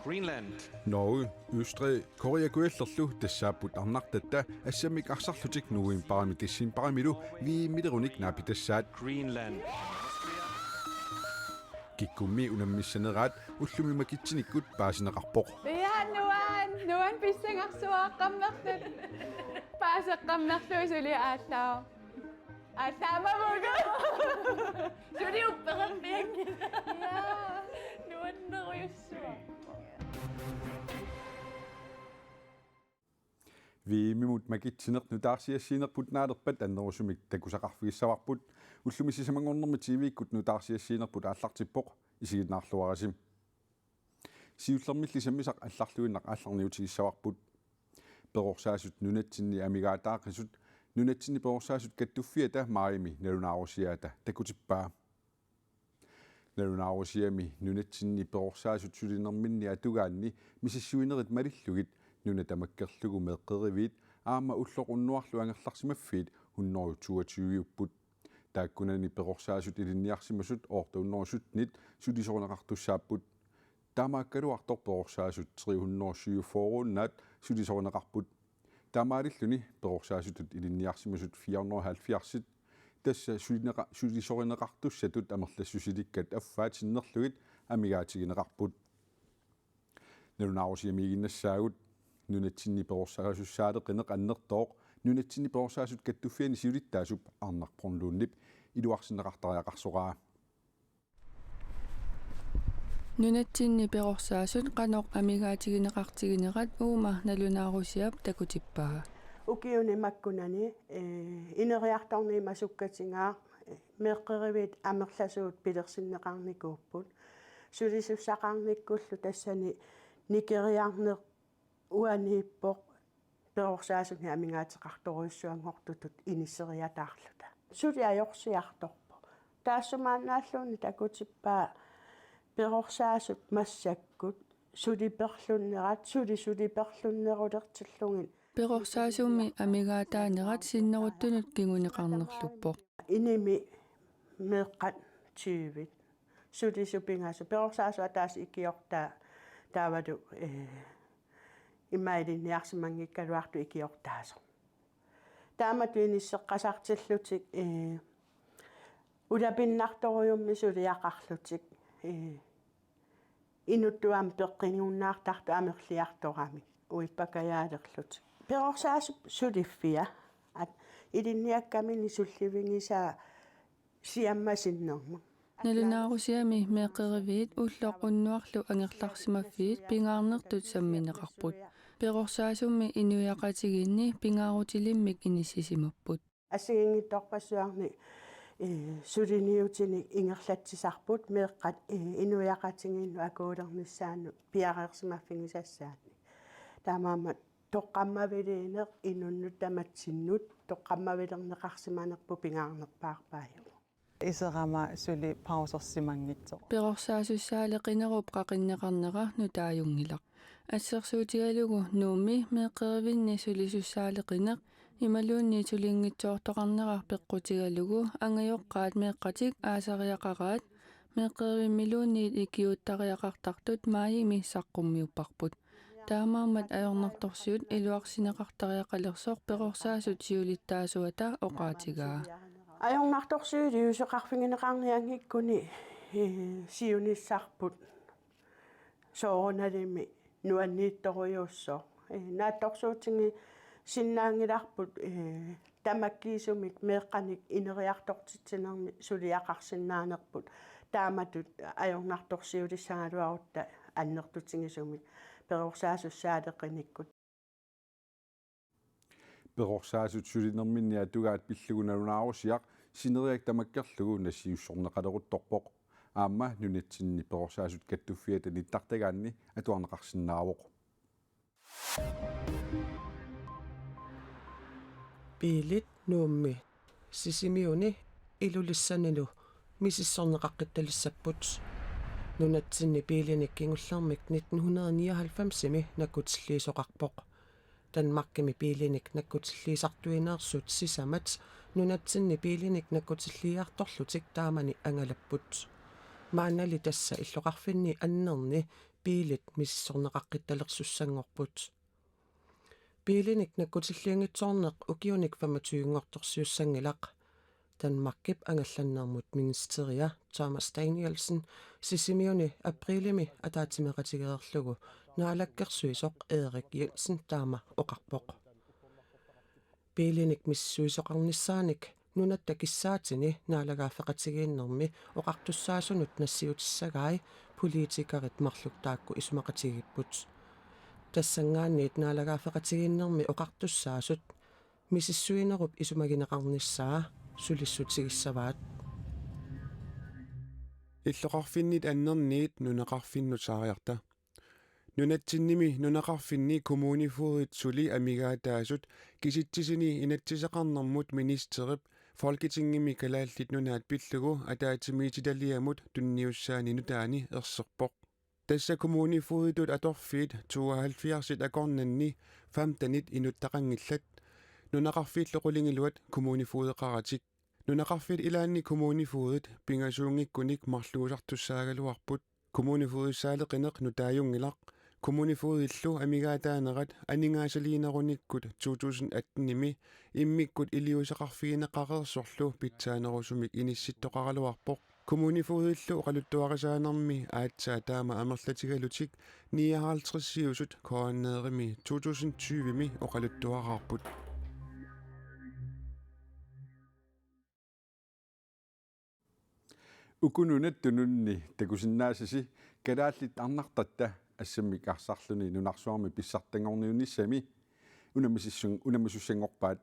Greenland. Norge, Østrig, Korea kuellerlu tassaaput arnartatta assamik arsarlutik nuin parami tissin paramilu vi miderunik napi tassaat Greenland. kikkummi unammissanerat ullumi makitsinnikkut paasineqarpoq nuan pissangarsuaqqammertut paaseqqammerluisuli aallau аасаамавуга сули упперерниангила нуаннеруйуссуа vi mimut makitsinерну таарсиассиинерпут наалерпат аннерусумик такусақарфигиссаварпут уллумисисамангорнэрми тивиккут нутаарсиассиинерпут ааллартиппоқ исигиннаарлуарасим сиуллермиллисаммисақ алларлуиннақ аалларниутигиссаварпут перорсаасут нунатсинни амигаатаақисут нунатсинни перорсаасут каттуффиата маими налунаарусиаата такутиппаа налунаарусиами нунатсинни перорсаасут сулинерминни атугаанни мисиссуинерит малиллугит нуна тамаккерлугу меэккеривиит аама уллоқуннуарлу ангерларсимаффиит хуннору 22-уппут тааккунани перорсаасут илинниарсимасут оортауннорусутнит сулисорнеқартуссааппут таамааккалуартор перорсаасут 307 форуннаат сулисорнеқарпут таамаалиллуни перорсаасутут илинниарсимасут 470 тасса сулисорнеқартуссатут амерлассусиликкат аффаат синнерлугит амигаатигинеқарпут налунаарусиамигиннассаагут нунатсинни перорсаасуссаалеқинеқ аннертооқ нунатсинни перорсаасут каттуффиани сиулиттаасуп арнарпорнлууннип илуарсинеқартариақарсораа нунатсинни перорсаасут қанеқ амигаатигинеқартигинерат уума налунаарусиап такутиппаа укиуни маккунани инериарторни масуккатингаа меэққеривит амерласуут пилерсиннеқарникууппут сулисуссақарниккуллу тассани никериарнеқ уанииппоқ перорсаасуни амигаатеқарторуйссуангортутут иниссериатаарлута сулиаёрсиарторпо таассумаанааллууни такутиппаа перорсаасут массаккут сулиперлуннерат сулиперлуннерулертиллугин перорсаасумми амигаатаанерат синнеруттунут кигунеқарнерлуппоқ иними меэққат 20 сулисупингаасу перорсаасуа таас икиортаа таавалу имаилинниарсимангиккалуарту икиортаасо тааматуиниссеққасартиллутик улапиннарторуйумми сулиақарлутик инуттуам пеққиниуннаартарту амерлиарторами уиппакаяалерлутик перорсаасу сулиффиа ат илинниаккамини сулливингисаа сиаммасиннерму налунаарусиами меэққеривиит уллоқуннуарлу ангерларсимаффиит пингаарнертут самминеқарпут перорсаасумми инуяқатигинни пингаарутилиммик иниссисимаппут ассигингитторпассуарни сулиниутини ингерлатсисарпут меэққат инуяқатигинну акуулерниссаану пиареерсимаффигисассаани таамаама тоққаммавилиинеқ инуннут таматсиннут тоққаммавилернеқарсиманерпу пингаарнерпаарпааю исерама сули паусерсимангитсо перорсаасуссаалеқинеруп қақиннеқарнера нутааюнгилақ ассерсуутигалугу нуумми меэққеривинни сулисуссаалеқинеқ ималуунни тулингитсоортоқарнерар пеққутигалугу ангайоққаат меэққатик аасариақараат меэққеривиммилуунниит икиуттариақартартут маими саққуммиуппарпут таамаамат аёрнарторсиут илуарсинеқартариақалерсоор перорсаасут сиулиттаасуата оқаатигаа аёрнарторсиули юсеқарфигинеқарниангиккуни сиуниссарпут сооруналими нуанниитторуйууссоо наатторсуутинги синнаангиларпут тамаккиисумик меэққаник инериартортитсинерми сулиақарсинаанерпут тааматут аёрнарторсиулиссагалуарутта аннертутингисумик перорсаасуссаалеқиниккут перорсаасут сулинерминни атугаат пиллугуналунаарусиақ синериак тамаккерлугу нассиуссорнеқалерутторпоқ аама нунатсинни перорсаасут каттуффиата ниттартагаанни атуарнеқарсиннаавоқ пилит нуумми сисимиуни илулиссанилу мисиссорнеқаққитталиссаппут нунатсинни пилиник кингуллермик 1999-ми накутиллиисоқарпоқ Danmarkimi пилиник наккутиллиисартуинеерсут сисамат нунатсинни пилиник наккутиллиарторлутик таамани ангалаппут маанали тасса иллоқарфинни аннерни piilit mississorneqaqqittalерсуссангорпут piilinik nakkutillиангитсоорнеq ukiunik 25-ngortorsiussangilaq Danmarkip angallannermut ministeria Thomas Danielsen sisimiuni aprilimi ataatimeqatigeerlugu naalakkersuisoq Erik Jensen taama oqarpoq piilinik missuisoqarnissaanik nunat kissaatini naalagaaffeqatigiinnermi oqartussaasunut nassiutissagaai politikarit marluktaakku isumaqatigipput тассангаанниит наалагааффеқатигииннэрми оқартуссаасут мисиссуинеруп исумагинеқарнissaa сулиссутигиссаваат иллоқарфиннит аннерниит нунеқарфиннутаариарта нунатсинними нунеқарфинни коммунифуурит сули амигаатаасут киситсисини инатсисеқарнэрмут министерип folketingimi kalaallit nunaat pillugu ataatimiititaliamut tunniussaaninu taani erserpoq tassa kommunifuuritut atorfiit 72 akornanni 15 inuttaqangillat nunaqarfiilloqulingiluat kommunifuudeqaratik nunaqarfit ilaanni kommunifuurit pingasuungikkunik marluusartussaagaluarput kommunifuurissaaleqineq nutaajungilaq kommunifuurillu amigaataanerat aningaasaliinerunikkut 2018-nimi immikkut iliuseqarfiineqqaqersorlu pitsaanerusumik inissittoqaraluarpoq kommunifuurillu oqaluttuarisaanermi aatsaa taama amerlatigalutik 59-siusut koanneerimi 2020-mi oqaluttuaqarput ukununat tununni takusinnaasisi kalaallit arnartatta ассаммик арсарлуни нунарсуарми писсартангорниунниссами унамисуссангорпаат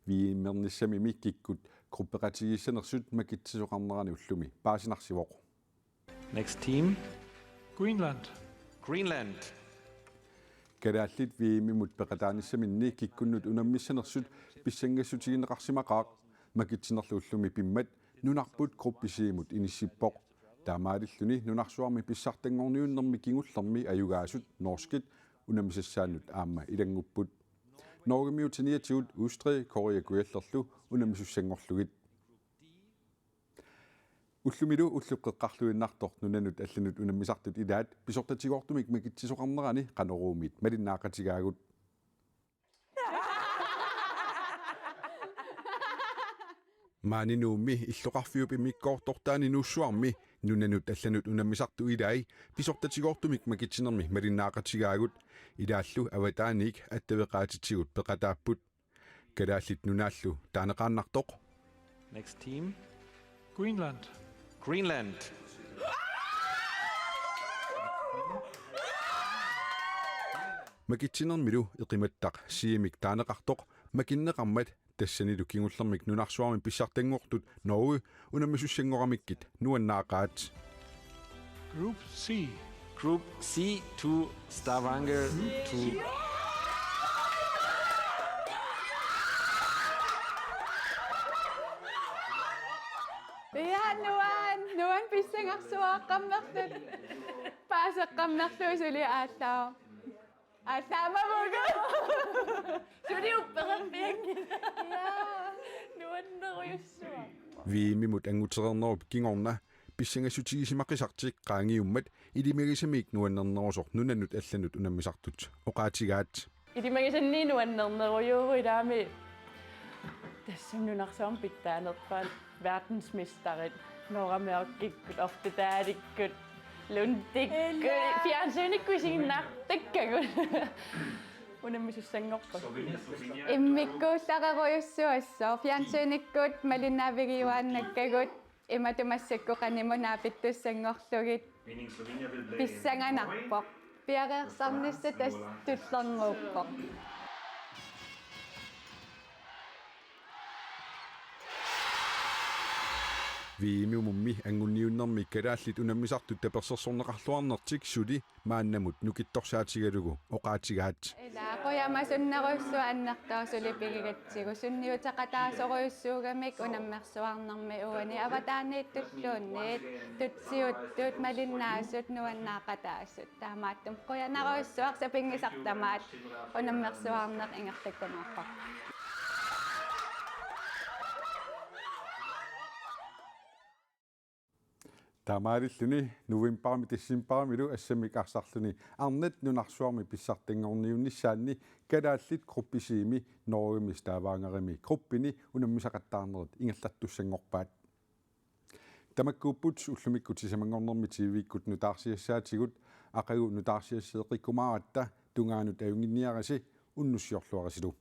вииммерниссами миккиккут группеқатигиссанерсут макитсисоқарнерани уллуми паасинарсивоқ. Next team. Greenland. Greenland. Kalaallit viimimut peqataanissamинни киккуннут унаммиссанерсут писсангассутигинеқарсимақаақ макитсинерлу уллуми пиммат нунарпут групписиимут иниссиппоқ таамаалиллуни нунарсуарми писсартангорниуннэрми кигуллэрми аюгаасут норскит унамисассаанут аама илангуппут норгемиутиниатигут устри Korea куяллерлу унамисуссангорлугит уллумилу уллуққеққарлуиннартор нунанут алланут унаммисартут илаат писортатигоортумик макитсисоқарнерани қанеруумит малиннаақатигаагут маанинуумми иллоқарфиуп имиккоортортаани нуссуарми нунанут алланут унаммисарту илаи писортатигоортумик макитсинерми малиннаақатигаагут илааллу аватааник аттавеқаатитсигут пеқатааппут калааллит нунааллу таанеқааннартоқ. Next team. Greenland. Greenland. макитсинермилу эқиматтақ сиимик таанеқартоқ макиннеқармат тассанилу кигуллэрмик нунарсуарми писсартангуортут Norge унаммисуссангорамиккит нуаннаақаат. Group C. Group C to Stavanger to Ja, nuan pissangarsuaqqammertut paaseqqammerluusuli aallau аасаамавуга сулиупперерпианги я нуаннеруйуссуа виимимут ангутерернеруп кигорна писсангассутигисимаққисартик qaangiummat илимагисамик нуаннернерусор нунанут алланут унаммисартут оқаатигаат илимагисанни нуаннернеруйууруилаами тассуннунарсуам питтаанерпаан verdensmestarit noramerkikkut oftetaalikkut luntikku fjernsynikkuisiginnartakkagul unammisussanngorpa immikkuullaqeruyussuassoo fjernsynikkut malinnaavigiyuaannakkagut imatumassakku qanimunaapittussanngorlugit pissanganarpoq piareersarnissa tas tullernuuppoq виимиумумми ангунниуннэрми калааллит унаммисартут таперсерсорнеқарлуарнертик сули мааннамут нукитторсаатигалугу оқаатигаат илаақоямасуннеруйссуа аннертаасули пигигатсигу сунниутеқатаасоруйуссуугамик унаммерсуарнэрми уани аватаанииттуллуунниит тутсиуттуут малиннаасут нуаннаақатаассут таамааттум қуянаруйуссуарса пингисартамаат унаммерсуарнеқ ингертаккунаарпар Taamaarilluni nuimparmi tissimparamilu assamik arsarluni arnat nunarsuarmi pissartingorniunnissaanni kalaallit gruppisiimi Norgemis taavaangerimi gruppini unammisaqattaarnerit ingallattussangorpaat tamakkuupput ullumikku tisamangornermi tiiviikkut nutaarsiassaatigut aqagu nutaarsiasseeqikkumaaratta tungaanut ajunginniarasi unnussiorluarasilu